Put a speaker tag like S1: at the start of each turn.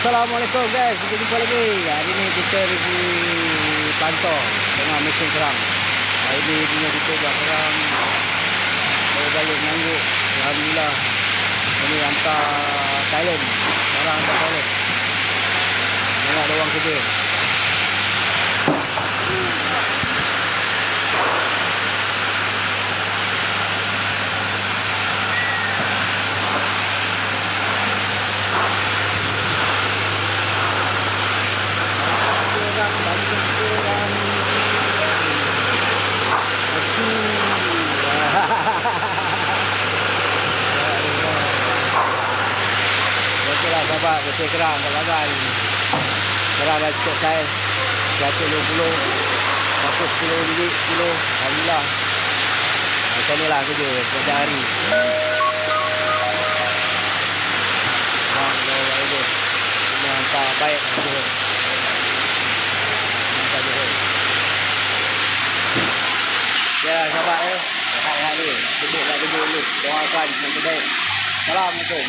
S1: Assalamualaikum guys, kita jumpa lagi. Hari ni kita pergi pantau dengan mesin kerang. Hari ni punya kita buat kerang balik menangguk. Alhamdulillah. Ini hantar Thailand. Barang hantar Thailand. Tengok ada orang kerja. Biasalah sahabat, bersih kerang kat bagai. Kerang dah cukup saiz 120, 110 biji kilo. Alhamdulillah. Macam ni lah kerja setiap hari. Ini hantar baik kerja. Ya sahabat ya, rehat-rehat ni. Duduk nak duduk dulu. Doakan yang terbaik. Assalamualaikum.